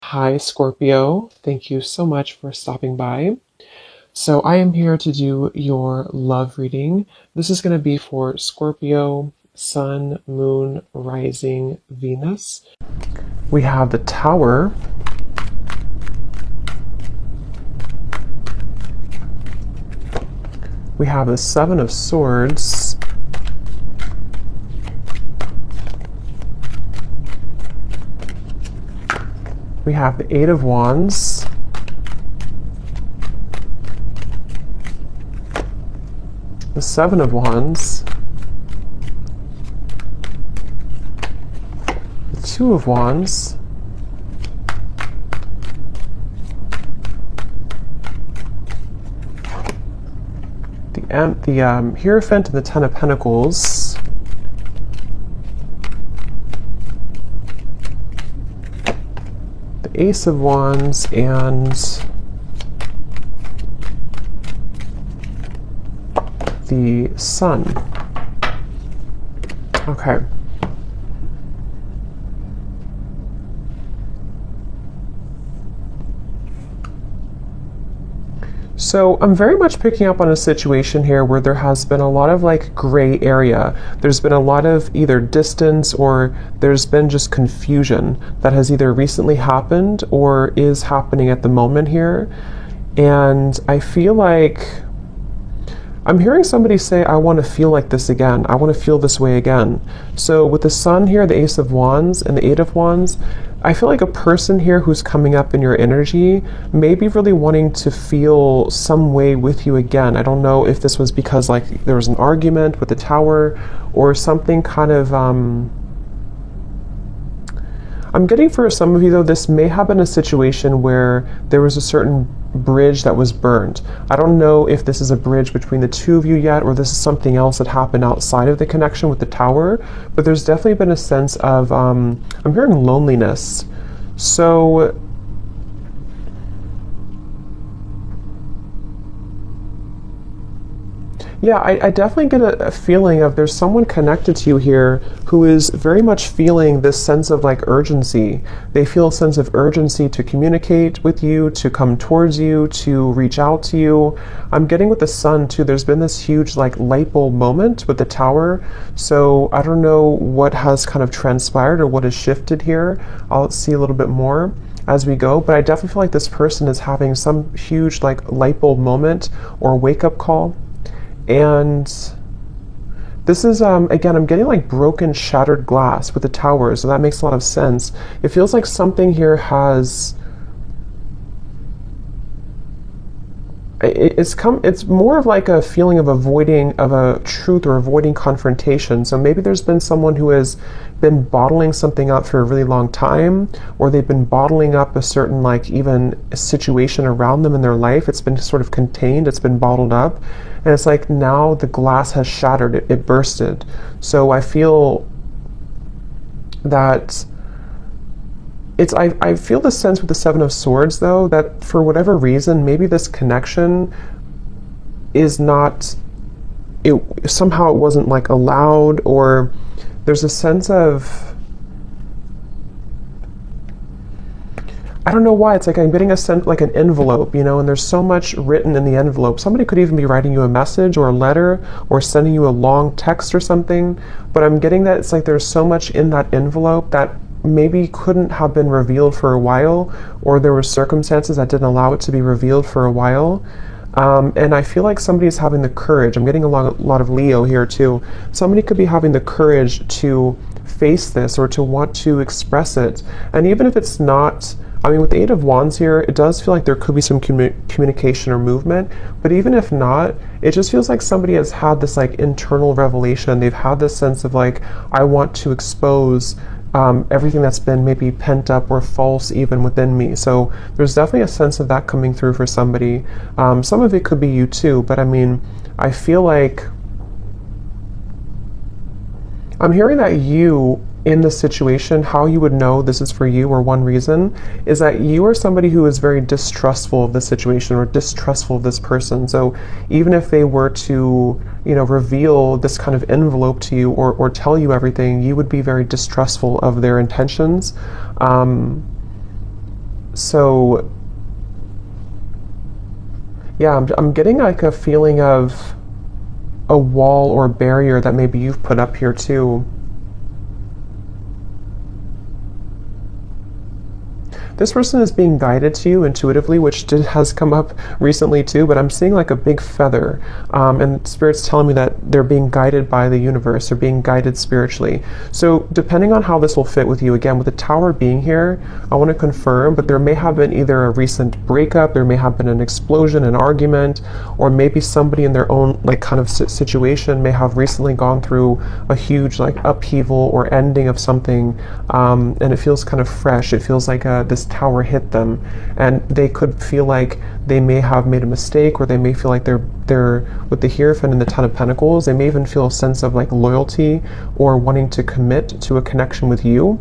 Hi, Scorpio. Thank you so much for stopping by. So, I am here to do your love reading. This is going to be for Scorpio, Sun, Moon, Rising, Venus. We have the Tower. We have the Seven of Swords. We have the Eight of Wands. The Seven of Wands. The Two of Wands. The Hierophant and the Ten of Pentacles. The Ace of Wands and the Sun. Okay. So I'm very much picking up on a situation here where there has been a lot of like gray area. There's been a lot of either distance or there's been just confusion that has either recently happened or is happening at the moment here. And I feel like I'm hearing somebody say, I want to feel like this again. I want to feel this way again. So with the Sun here, the Ace of Wands and the Eight of Wands, I feel like a person here who's coming up in your energy may be really wanting to feel some way with you again. I don't know if this was because like there was an argument with the Tower or something kind of, I'm getting for some of you though, this may have been a situation where there was a certain bridge that was burned. I don't know if this is a bridge between the two of you yet, or this is something else that happened outside of the connection with the Tower, but there's definitely been a sense of, I'm hearing loneliness. So, yeah, I definitely get a feeling of there's someone connected to you here who is very much feeling this sense of like urgency. They feel a sense of urgency to communicate with you, to come towards you, to reach out to you. I'm getting with the Sun too, there's been this huge like light bulb moment with the Tower. So I don't know what has kind of transpired or what has shifted here. I'll see a little bit more as we go, but I definitely feel like this person is having some huge like light bulb moment or wake up call. And this is, again, I'm getting like broken, shattered glass with the Tower, so that makes a lot of sense. It feels like something here has, it's more of like a feeling of avoiding of a truth or avoiding confrontation. So maybe there's been someone who has been bottling something up for a really long time, or they've been bottling up a certain like even a situation around them in their life. It's been sort of contained, it's been bottled up, and it's like now the glass has shattered, it bursted. So I feel that I feel the sense with the Seven of Swords though that for whatever reason maybe this connection is not, somehow it wasn't like allowed, or there's a sense of, I don't know why, it's like I'm getting a sense like an envelope, you know, and there's so much written in the envelope. Somebody could even be writing you a message or a letter or sending you a long text or something, but I'm getting that it's like there's so much in that envelope that maybe couldn't have been revealed for a while, or there were circumstances that didn't allow it to be revealed for a while. And I feel like somebody is having the courage. I'm getting a lot of Leo here too. Somebody could be having the courage to face this or to want to express it. And even if it's not, I mean, with the Eight of Wands here, it does feel like there could be some communication or movement, but even if not, it just feels like somebody has had this like internal revelation. They've had this sense of like, I want to expose everything that's been maybe pent up or false even within me. So there's definitely a sense of that coming through for somebody. Some of it could be you too, but I mean, I feel like I'm hearing that you in this situation, how you would know this is for you, or one reason, is that you are somebody who is very distrustful of the situation or distrustful of this person. So even if they were to, you know, reveal this kind of envelope to you or tell you everything, you would be very distrustful of their intentions. So yeah, I'm getting like a feeling of a wall or barrier that maybe you've put up here too. This person is being guided to you intuitively, which has come up recently too, but I'm seeing like a big feather. And Spirit's telling me that they're being guided by the universe, they're being guided spiritually. So depending on how this will fit with you, again, with the Tower being here, I want to confirm, but there may have been either a recent breakup, there may have been an explosion, an argument, or maybe somebody in their own like kind of situation may have recently gone through a huge like upheaval or ending of something, and it feels kind of fresh. It feels like this tower hit them, and they could feel like they may have made a mistake, or they may feel like they're with the Hierophant and the Ten of Pentacles, they may even feel a sense of like loyalty or wanting to commit to a connection with you.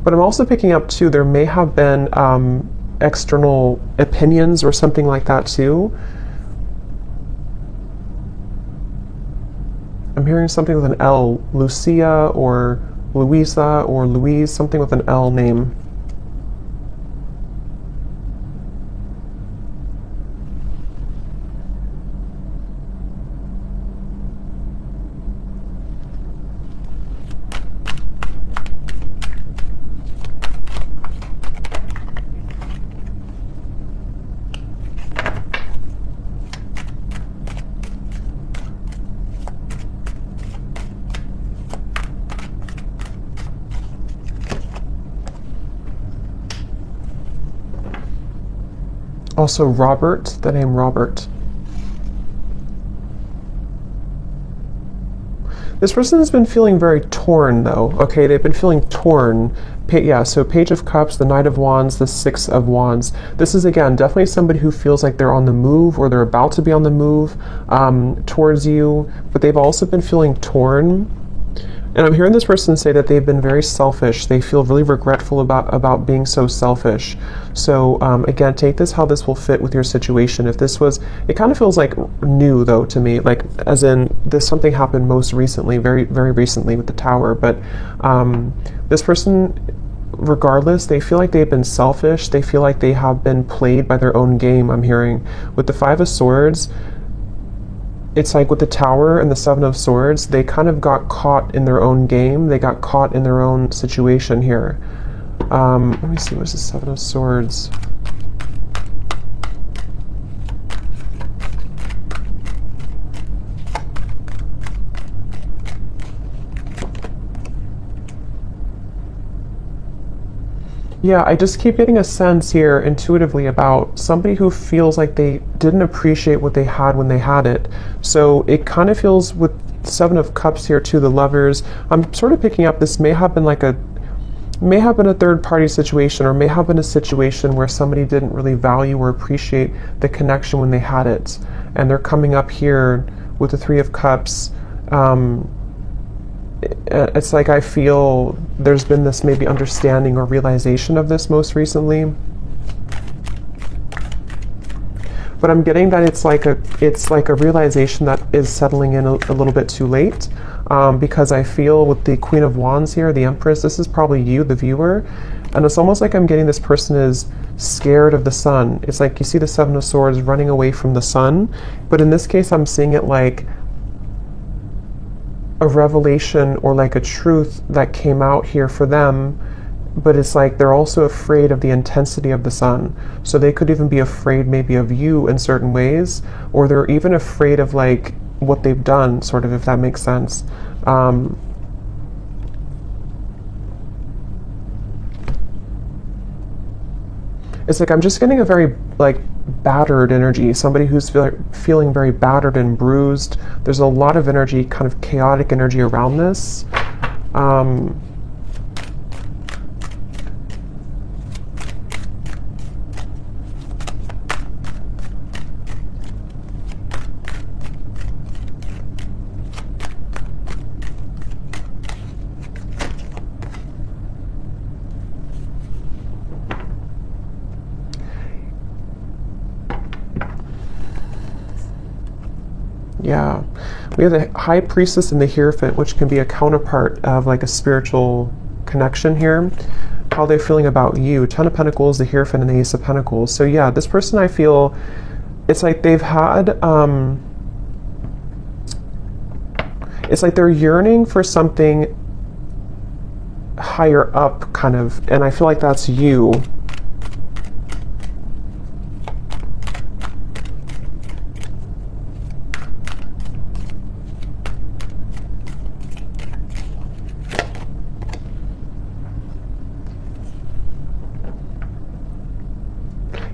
But I'm also picking up too, there may have been external opinions or something like that too. I'm hearing something with an L, Lucia or Louisa or Louise, something with an L name. Also Robert, the name Robert. This person has been feeling very torn though, okay? They've been feeling torn. Yeah, so Page of Cups, the Knight of Wands, the Six of Wands. This is, again, definitely somebody who feels like they're on the move or they're about to be on the move towards you, but they've also been feeling torn. And I'm hearing this person say that they've been very selfish. They feel really regretful about being so selfish. So again, take this how this will fit with your situation. If this was, it kind of feels like new though to me, like as in this something happened most recently, very, very recently with the Tower. But this person, regardless, they feel like they've been selfish. They feel like they have been played by their own game, I'm hearing. With the Five of Swords, it's like with the Tower and the Seven of Swords, they kind of got caught in their own game. They got caught in their own situation here. Let me see, what's the Seven of Swords? Yeah, I just keep getting a sense here intuitively about somebody who feels like they didn't appreciate what they had when they had it. So it kind of feels with Seven of Cups here too, the Lovers. I'm sort of picking up this may have been a third party situation, or may have been a situation where somebody didn't really value or appreciate the connection when they had it. And they're coming up here with the Three of Cups. It's like I feel there's been this maybe understanding or realization of this most recently. But I'm getting that it's like a realization that is settling in a little bit too late, because I feel with the Queen of Wands here, the Empress, this is probably you, the viewer, and it's almost like I'm getting this person is scared of the sun. It's like you see the Seven of Swords running away from the sun, but in this case I'm seeing it like a revelation or like a truth that came out here for them, but it's like they're also afraid of the intensity of the sun. So they could even be afraid maybe of you in certain ways, or they're even afraid of like what they've done, sort of, if that makes sense. It's like I'm just getting a very like battered energy, somebody who's feeling very battered and bruised. There's a lot of energy, kind of chaotic energy around this. Yeah, we have the High Priestess and the Hierophant, which can be a counterpart of like a spiritual connection here, how they're feeling about you. Ten of Pentacles, the Hierophant, and the Ace of Pentacles. So yeah, this person, I feel, it's like they've had, it's like they're yearning for something higher up, kind of, and I feel like that's you.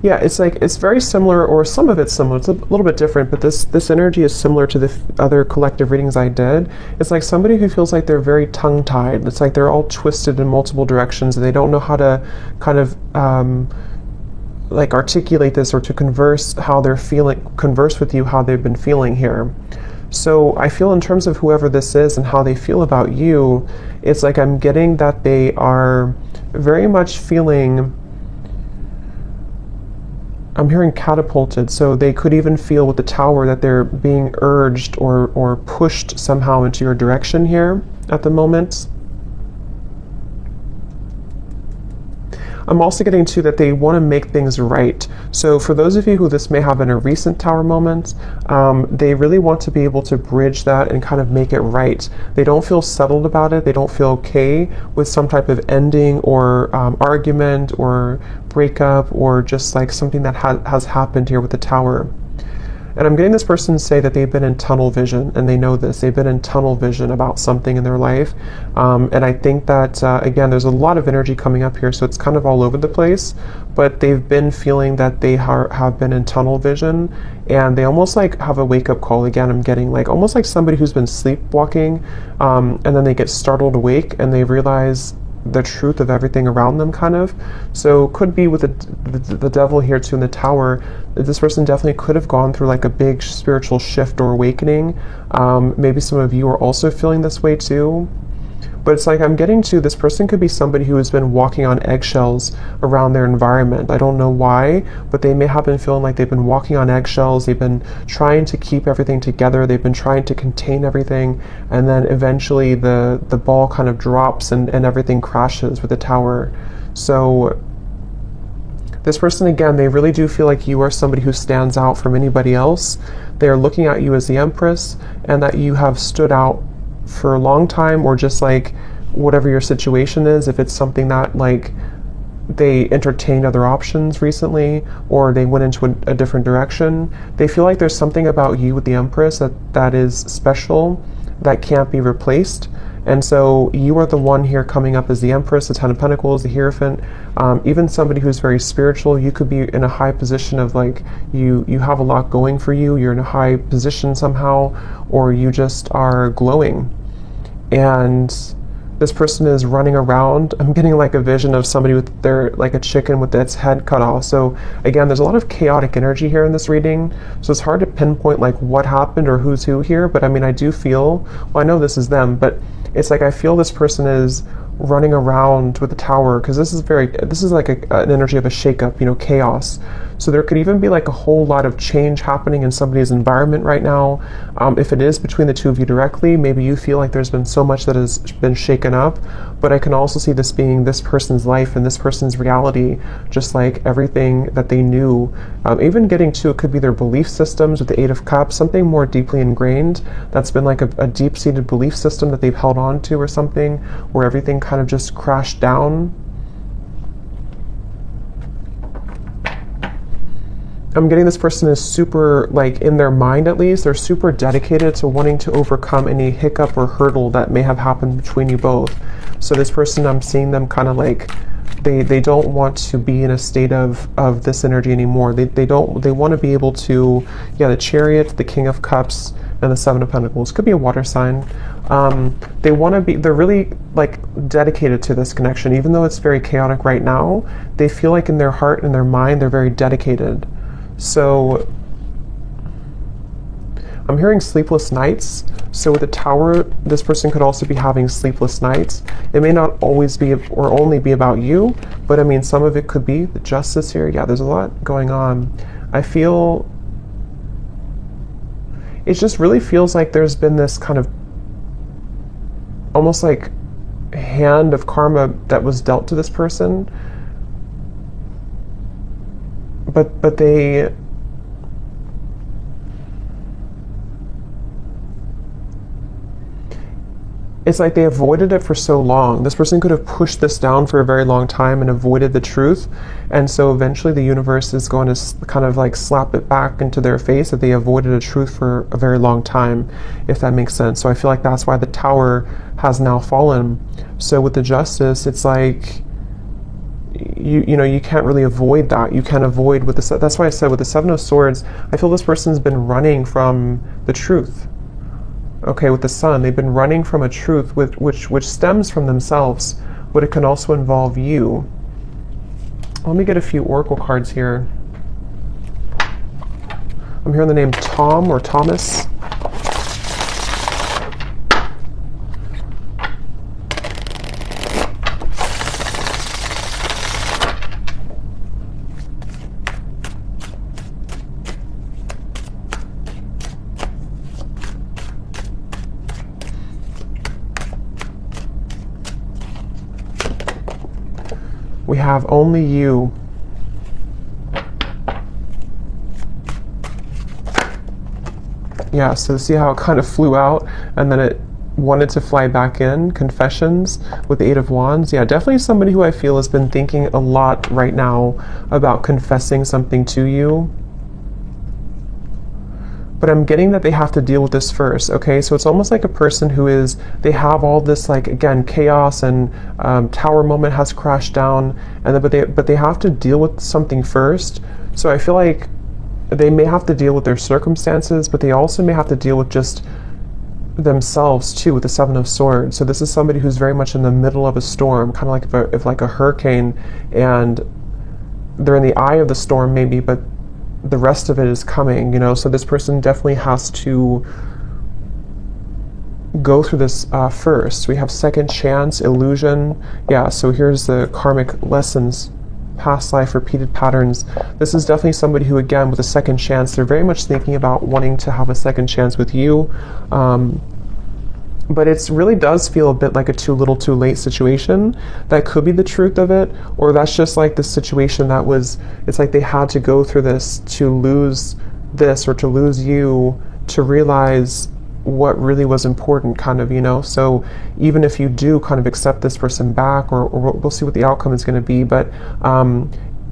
Yeah, it's like, it's very similar, or some of it's similar. It's a little bit different, but this energy is similar to the other collective readings I did. It's like somebody who feels like they're very tongue-tied. It's like they're all twisted in multiple directions, and they don't know how to kind of like articulate this, or to converse how they're feeling, converse with you how they've been feeling here. So I feel, in terms of whoever this is and how they feel about you, it's like I'm getting that they are very much feeling, I'm hearing catapulted, so they could even feel with the Tower that they're being urged or pushed somehow into your direction here at the moment. I'm also getting too that they want to make things right. So for those of you who this may have been a recent Tower moment, they really want to be able to bridge that and kind of make it right. They don't feel settled about it. They don't feel okay with some type of ending or argument or breakup, or just like something that has happened here with the Tower. And I'm getting this person to say that they've been in tunnel vision, and they know this. They've been in tunnel vision about something in their life. And I think that, again, there's a lot of energy coming up here, so it's kind of all over the place. But they've been feeling that they have been in tunnel vision, and they almost like have a wake-up call. Again, I'm getting like almost like somebody who's been sleepwalking, and then they get startled awake, and they realize the truth of everything around them, kind of. So could be with the devil here too in the Tower. This person definitely could have gone through like a big spiritual shift or awakening. Maybe some of you are also feeling this way too. But it's like I'm getting to, this person could be somebody who has been walking on eggshells around their environment. I don't know why, but they may have been feeling like they've been walking on eggshells. They've been trying to keep everything together. They've been trying to contain everything. And then eventually the ball kind of drops and everything crashes with the Tower. So this person, again, they really do feel like you are somebody who stands out from anybody else. They are looking at you as the Empress, and that you have stood out for a long time, or just like whatever your situation is, if it's something that like they entertained other options recently, or they went into a different direction, they feel like there's something about you with the Empress that is special, that can't be replaced. And so you are the one here coming up as the Empress, the Ten of Pentacles, the Hierophant. Even somebody who's very spiritual, you could be in a high position of like, you have a lot going for you, you're in a high position somehow, or you just are glowing. And this person is running around. I'm getting like a vision of somebody with their, like a chicken with its head cut off. So again, there's a lot of chaotic energy here in this reading. So it's hard to pinpoint like what happened or who's who here. But I mean, I do feel, well, I know this is them, but it's like I feel this person is running around with the Tower, because this is like an energy of a shakeup, you know, chaos. So there could even be like a whole lot of change happening in somebody's environment right now. If it is between the two of you directly, maybe you feel like there's been so much that has been shaken up. But I can also see this being this person's life and this person's reality, just like everything that they knew. Even getting to, it could be their belief systems with the Eight of Cups, something more deeply ingrained that's been like a deep-seated belief system that they've held on to, or something where everything kind of just crashed down. I'm getting this person is super, like in their mind at least, they're super dedicated to wanting to overcome any hiccup or hurdle that may have happened between you both. So this person, I'm seeing them kind of like, they don't want to be in a state of this energy anymore. They want to be able to, yeah, the Chariot, the King of Cups, and the Seven of Pentacles. Could be a water sign. They want to be, they're really like dedicated to this connection. Even though it's very chaotic right now, they feel like in their heart and their mind, they're very dedicated. So I'm hearing sleepless nights. So with the Tower, this person could also be having sleepless nights. It may not always be or only be about you, but I mean, some of it could be the Justice here. Yeah, there's a lot going on. I feel, it just really feels like there's been this kind of almost like hand of karma that was dealt to this person, but they, it's like they avoided it for so long. This person could have pushed this down for a very long time and avoided the truth. And so eventually the universe is going to kind of like slap it back into their face that they avoided a truth for a very long time, if that makes sense. So I feel like that's why the Tower has now fallen. So with the Justice, it's like, you know, you can't really avoid that. You can't avoid with the, that's why I said with the Seven of Swords, I feel this person's been running from the truth. Okay, with the Sun, they've been running from a truth which stems from themselves, but it can also involve you. Let me get a few oracle cards here. I'm hearing the name Tom or Thomas. We have only you. Yeah, so see how it kind of flew out and then it wanted to fly back in. Confessions with the Eight of Wands. Yeah, definitely somebody who I feel has been thinking a lot right now about confessing something to you. But I'm getting that they have to deal with this first, okay? So it's almost like a person who is, they have all this, like, again, chaos and tower moment has crashed down, and then, but they have to deal with something first. So I feel like they may have to deal with their circumstances, but they also may have to deal with just themselves too, with the Seven of Swords. So this is somebody who's very much in the middle of a storm, kind of like if like a hurricane, and they're in the eye of the storm maybe, but the rest of it is coming, you know. So this person definitely has to go through this first. We have second chance, illusion. Yeah, so here's the karmic lessons, past life, repeated patterns. This is definitely somebody who, again, with a second chance, they're very much thinking about wanting to have a second chance with you. But it really does feel a bit like a too little too late situation. That could be the truth of it, or that's just like the situation that was, it's like they had to go through this to lose this or to lose you to realize what really was important, kind of, you know. So even if you do kind of accept this person back, or we'll see what the outcome is going to be, but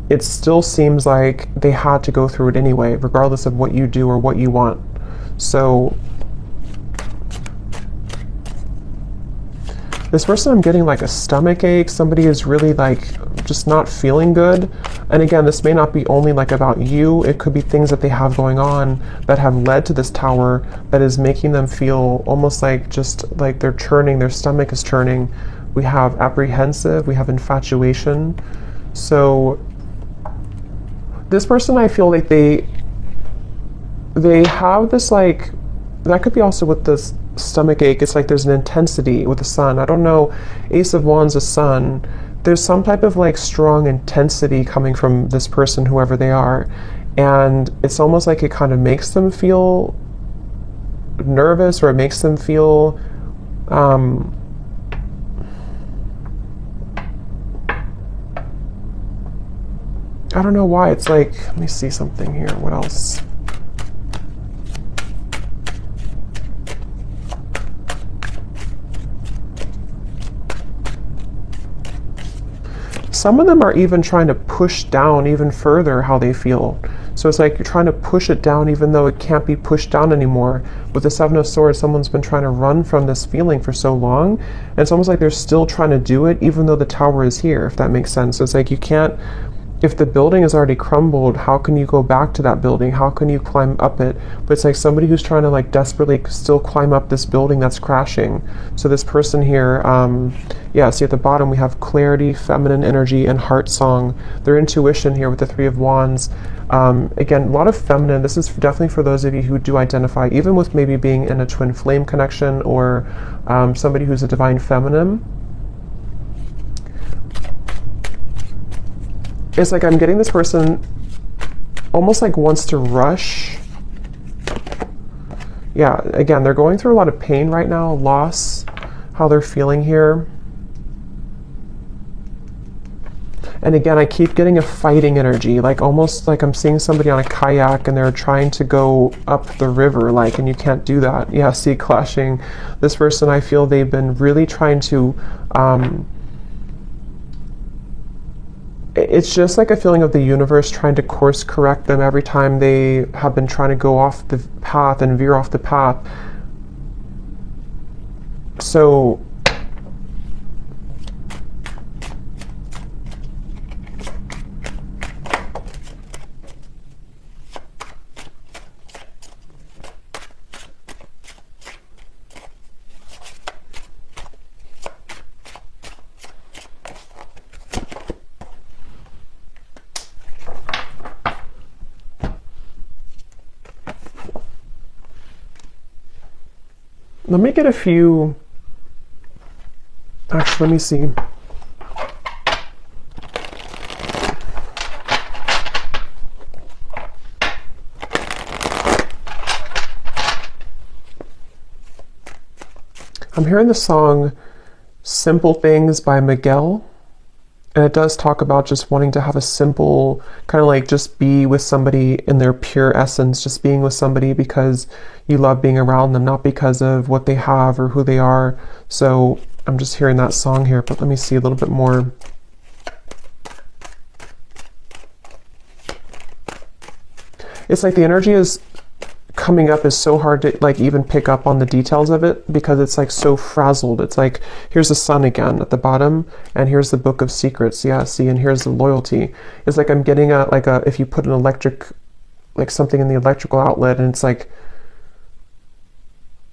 it still seems like they had to go through it anyway, regardless of what you do or what you want. So this person, I'm getting like a stomach ache. Somebody is really like just not feeling good. And again, this may not be only like about you. It could be things that they have going on that have led to this Tower that is making them feel almost like just like they're churning, their stomach is churning. We have apprehensive, we have infatuation. So this person, I feel like they have this, like, that could be also with this stomach ache. It's like there's an intensity with the Sun. I don't know, Ace of Wands, the Sun. There's some type of like strong intensity coming from this person, whoever they are. And it's almost like it kind of makes them feel nervous, or it makes them feel I don't know why. It's like, let me see something here. What else? Some of them are even trying to push down even further how they feel. So it's like you're trying to push it down even though it can't be pushed down anymore. With the Seven of Swords, someone's been trying to run from this feeling for so long, and it's almost like they're still trying to do it even though the Tower is here, if that makes sense. So it's like you can't, if the building is already crumbled, how can you go back to that building? How can you climb up it? But it's like somebody who's trying to like desperately still climb up this building that's crashing. So this person here, yeah, see at the bottom we have clarity, feminine energy, and heart song. Their intuition here with the Three of Wands. Again, a lot of feminine. This is definitely for those of you who do identify, even with maybe being in a twin flame connection, or somebody who's a divine feminine. It's like I'm getting this person almost like wants to rush. Yeah, again, they're going through a lot of pain right now, loss, how they're feeling here. And again, I keep getting a fighting energy, like almost like I'm seeing somebody on a kayak and they're trying to go up the river, like, and you can't do that. Yeah, see, clashing. This person, I feel they've been really trying to, it's just like a feeling of the universe trying to course correct them every time they have been trying to go off the path and veer off the path. So let me get a few. Actually, let me see. I'm hearing the song Simple Things by Miguel. And it does talk about just wanting to have a simple, kind of like just be with somebody in their pure essence, just being with somebody because you love being around them, not because of what they have or who they are. So I'm just hearing that song here, but let me see a little bit more. It's like the energy is coming up is so hard to like even pick up on the details of it because it's like so frazzled. It's like, here's the sun again at the bottom and here's the book of secrets. Yeah, see, and here's the loyalty. It's like I'm getting a, like a, if you put an electric, like something in the electrical outlet and it's like,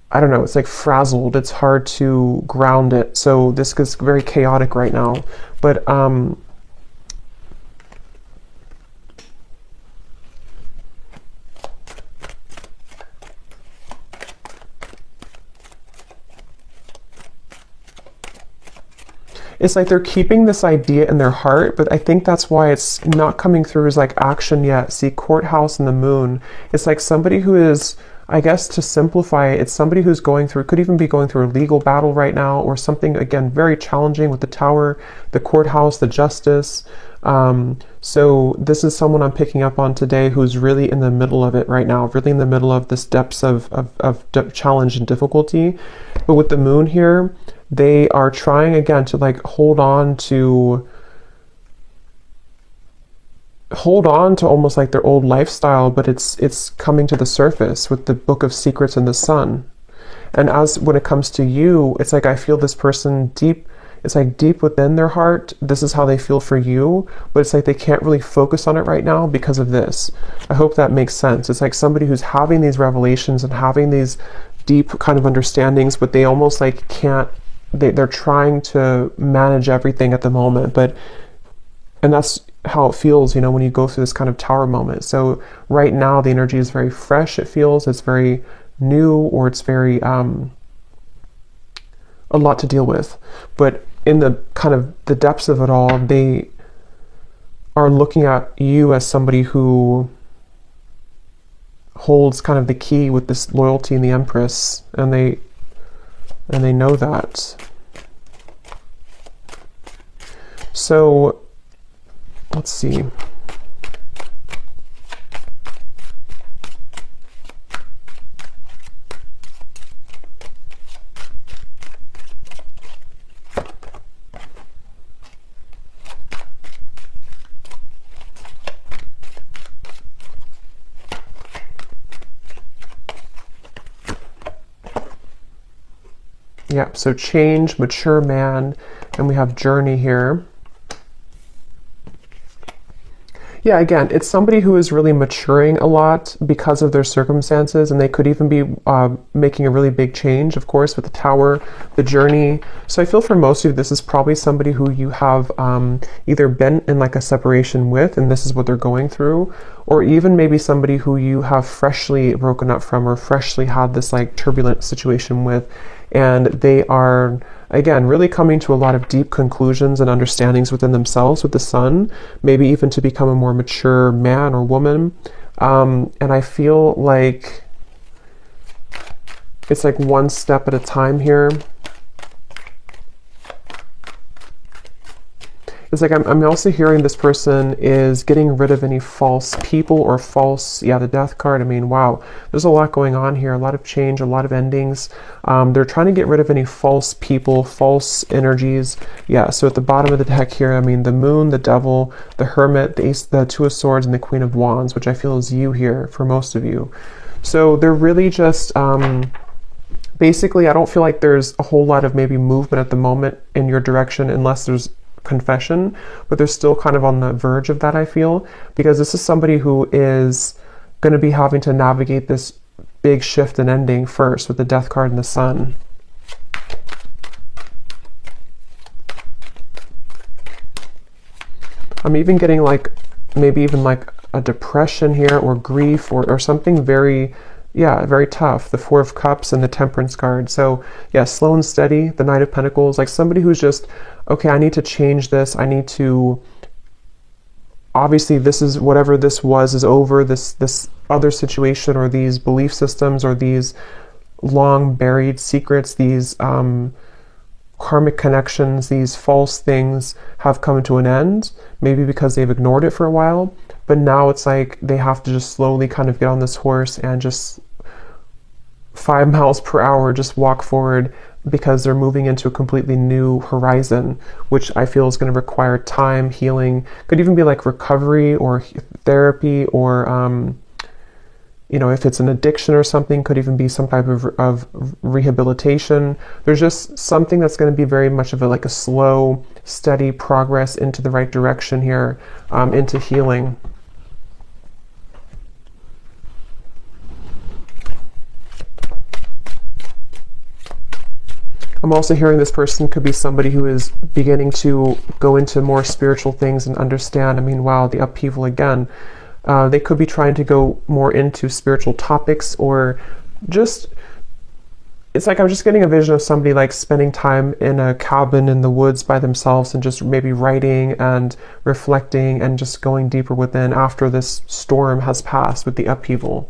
I don't know, it's like frazzled. It's hard to ground it. So this is very chaotic right now. But it's like they're keeping this idea in their heart, but I think that's why it's not coming through as like action yet. See, courthouse and the moon. It's like somebody who is, I guess to simplify it, it's somebody who's going through, could even be going through a legal battle right now or something, again, very challenging with the tower, the courthouse, the justice. So this is someone I'm picking up on today who's really in the middle of it right now, really in the middle of this depths of challenge and difficulty. But with the moon here, they are trying again to like hold on to almost like their old lifestyle, but it's coming to the surface with the book of secrets and the sun. And as when it comes to you, it's like I feel this person deep, it's like deep within their heart, this is how they feel for you, but it's like they can't really focus on it right now because of this. I hope that makes sense. It's like somebody who's having these revelations and having these deep kind of understandings, but they almost like can't, they're trying to manage everything at the moment, and that's how it feels, you know, when you go through this kind of tower moment. So right now the energy is very fresh. It feels it's very new, or it's very a lot to deal with. But in the kind of the depths of it all, they are looking at you as somebody who holds kind of the key with this loyalty and the Empress, and they know that. So let's see. Yeah, so change, mature man, and we have journey here. Yeah, again, it's somebody who is really maturing a lot because of their circumstances, and they could even be making a really big change, of course, with the tower, the journey. So I feel for most of you, this is probably somebody who you have either been in like a separation with, and this is what they're going through, or even maybe somebody who you have freshly broken up from or freshly had this like turbulent situation with, and they are, again, really coming to a lot of deep conclusions and understandings within themselves with the sun, maybe even to become a more mature man or woman. And I feel like it's like one step at a time here. It's like I'm also hearing this person is getting rid of any false people or false, yeah, the death card. I mean, wow, there's a lot going on here, a lot of change, a lot of endings. They're trying to get rid of any false people, false energies. Yeah, so at the bottom of the deck here, I mean, the moon, the devil, the hermit, the ace, the two of swords, and the queen of wands, which I feel is you here for most of you. So they're really just, basically, I don't feel like there's a whole lot of maybe movement at the moment in your direction unless there's confession, but they're still kind of on the verge of that, I feel, because this is somebody who is going to be having to navigate this big shift and ending first with the death card and the sun. I'm even getting like maybe even like a depression here or grief or something very, yeah, very tough. The Four of Cups and the Temperance card. So yeah, slow and steady, the Knight of Pentacles, like somebody who's just, okay, I need to change this. I need to, obviously this is, whatever this was is over, this other situation or these belief systems or these long buried secrets, these karmic connections, these false things have come to an end, maybe because they've ignored it for a while, but now it's like they have to just slowly kind of get on this horse and just 5 miles per hour just walk forward, because they're moving into a completely new horizon, which I feel is going to require time, healing, could even be like recovery or therapy, or you know, if it's an addiction or something, could even be some type of rehabilitation. There's just something that's going to be very much of like a slow, steady progress into the right direction here, into healing. I'm also hearing this person could be somebody who is beginning to go into more spiritual things and understand. I mean, wow, the upheaval again. They could be trying to go more into spiritual topics, or just, it's like I'm just getting a vision of somebody like spending time in a cabin in the woods by themselves and just maybe writing and reflecting and just going deeper within after this storm has passed with the upheaval.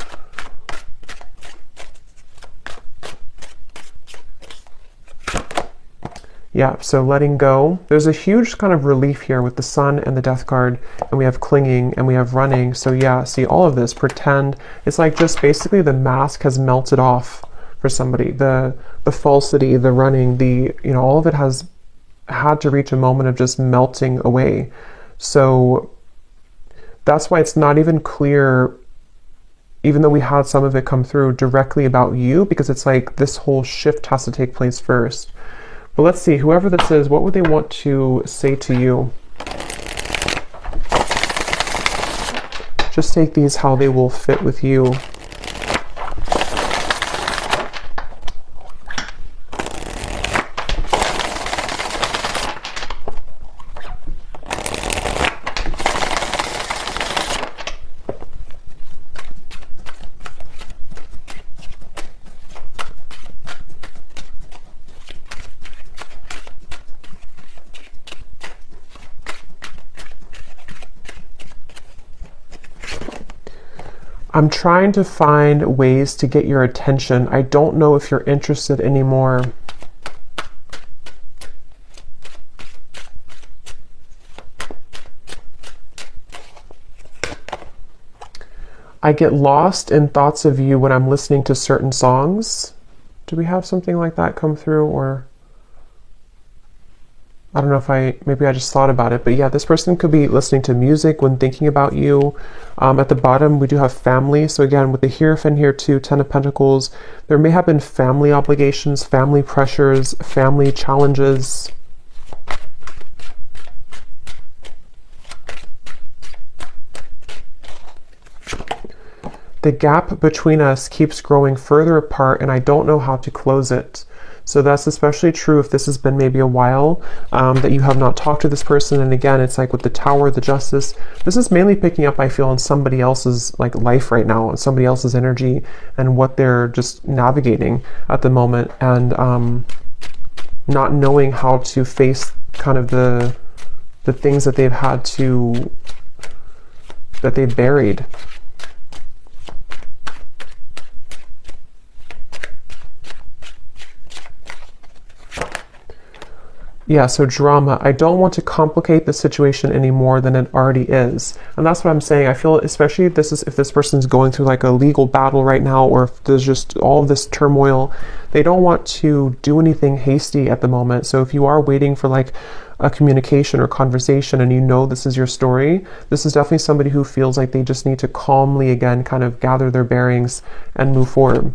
Yeah, so letting go. There's a huge kind of relief here with the sun and the death card, and we have clinging and we have running. So yeah, see all of this, pretend. It's like just basically the mask has melted off for somebody. The falsity, the running, the, you know, all of it has had to reach a moment of just melting away. So that's why it's not even clear, even though we had some of it come through directly about you, because it's like this whole shift has to take place first. But let's see, whoever this is, what would they want to say to you? Just take these how they will fit with you. I'm trying to find ways to get your attention. I don't know if you're interested anymore. I get lost in thoughts of you when I'm listening to certain songs. Do we have something like that come through? Or I don't know if maybe I just thought about it, but yeah, this person could be listening to music when thinking about you. At the bottom, we do have family. So again, with the Hierophant here too, Ten of Pentacles, there may have been family obligations, family pressures, family challenges. The gap between us keeps growing further apart, and I don't know how to close it. So that's especially true if this has been maybe a while that you have not talked to this person. And again, it's like with the Tower, the Justice, this is mainly picking up, I feel, on somebody else's like life right now, and somebody else's energy and what they're just navigating at the moment, and not knowing how to face kind of the things that they've had to, that they've buried. Yeah, so drama. I don't want to complicate the situation any more than it already is. And that's what I'm saying. I feel, especially if this person's going through like a legal battle right now, or if there's just all of this turmoil, they don't want to do anything hasty at the moment. So if you are waiting for like a communication or conversation and you know this is your story, this is definitely somebody who feels like they just need to calmly again kind of gather their bearings and move forward.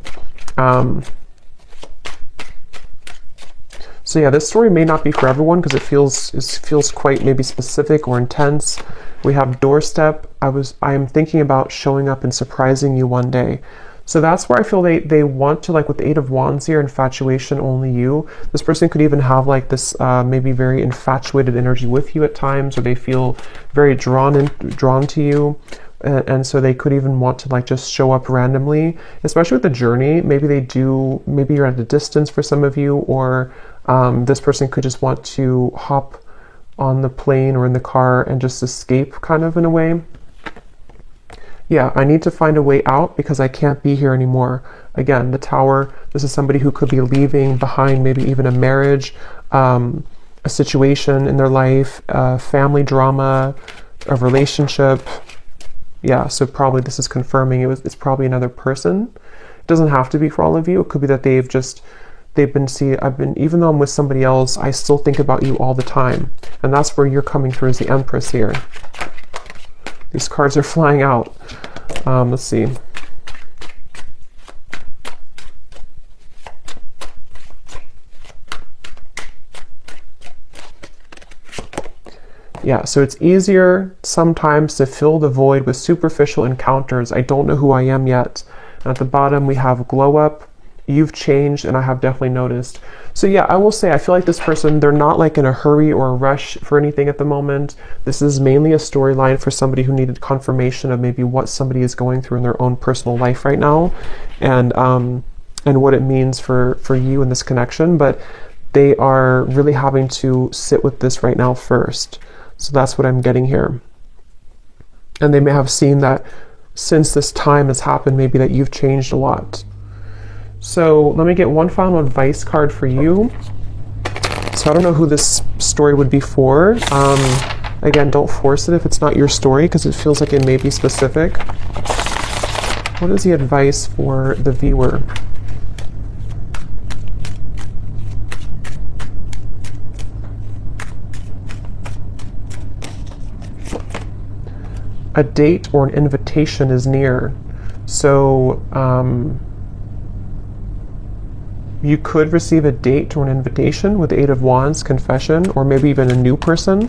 So yeah, this story may not be for everyone because it feels quite maybe specific or intense. We have doorstep. I am thinking about showing up and surprising you one day. So that's where I feel they want to, like with the Eight of Wands here, infatuation, only you. This person could even have like this maybe very infatuated energy with you at times, or they feel very drawn to you. And so they could even want to like just show up randomly, especially with the journey. Maybe you're at a distance for some of you, or this person could just want to hop on the plane or in the car and just escape kind of in a way. Yeah, I need to find a way out because I can't be here anymore. Again, the Tower, this is somebody who could be leaving behind maybe even a marriage, a situation in their life, family drama, a relationship. Yeah, so probably this is confirming it's probably another person. It doesn't have to be for all of you. It could be that even though I'm with somebody else, I still think about you all the time. And that's where you're coming through as the Empress here. These cards are flying out. Let's see. Yeah, so it's easier sometimes to fill the void with superficial encounters. I don't know who I am yet. And at the bottom, we have glow up. You've changed, and I have definitely noticed. So yeah, I will say I feel like this person, they're not like in a hurry or a rush for anything at the moment. This is mainly a storyline for somebody who needed confirmation of maybe what somebody is going through in their own personal life right now, and what it means for you in this connection. But they are really having to sit with this right now first. So that's what I'm getting here. And they may have seen that since this time has happened, maybe that you've changed a lot. So let me get one final advice card for you. So I don't know who this story would be for. Again, don't force it if it's not your story because it feels like it may be specific. What is the advice for the viewer? A date or an invitation is near. So you could receive a date or an invitation with the Eight of Wands, confession, or maybe even a new person.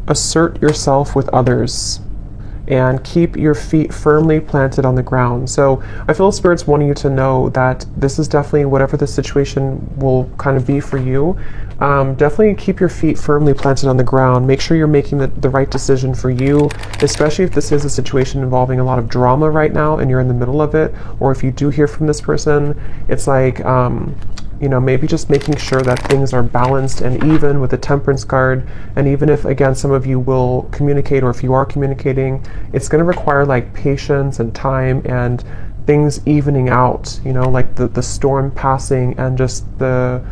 Assert yourself with others and keep your feet firmly planted on the ground. So I feel Spirit's wanting you to know that this is definitely, whatever the situation will kind of be for you, definitely keep your feet firmly planted on the ground. Make sure you're making the right decision for you, especially if this is a situation involving a lot of drama right now and you're in the middle of it, or if you do hear from this person, it's like, maybe just making sure that things are balanced and even with the Temperance card. And even if, again, some of you will communicate, or if you are communicating, it's going to require like patience and time and things evening out, like the storm passing and just the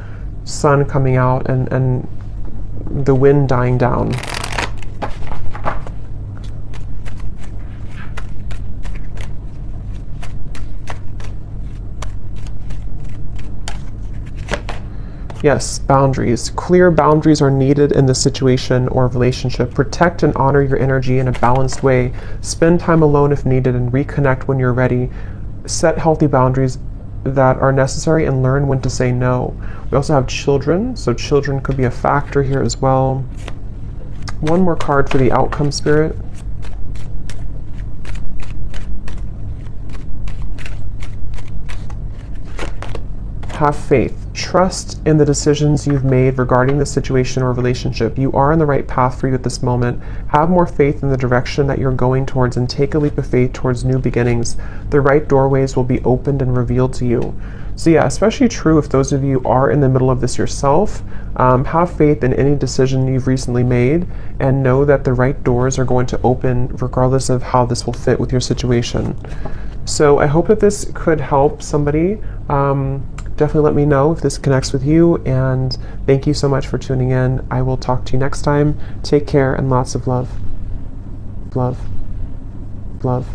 sun coming out and the wind dying down. Yes, boundaries. Clear boundaries are needed in this situation or relationship. Protect and honor your energy in a balanced way. Spend time alone if needed and reconnect when you're ready. Set healthy boundaries that are necessary and learn when to say no. We also have children, so children could be a factor here as well. One more card for the outcome, Spirit. Have faith. Trust in the decisions you've made regarding the situation or relationship. You are on the right path for you at this moment. Have more faith in the direction that you're going towards and take a leap of faith towards new beginnings. The right doorways will be opened and revealed to you. So yeah, especially true if those of you are in the middle of this yourself. Have faith in any decision you've recently made and know that the right doors are going to open regardless of how this will fit with your situation. So I hope that this could help somebody. Definitely let me know if this connects with you, and thank you so much for tuning in. I will talk to you next time. Take care and lots of love. Love. Love.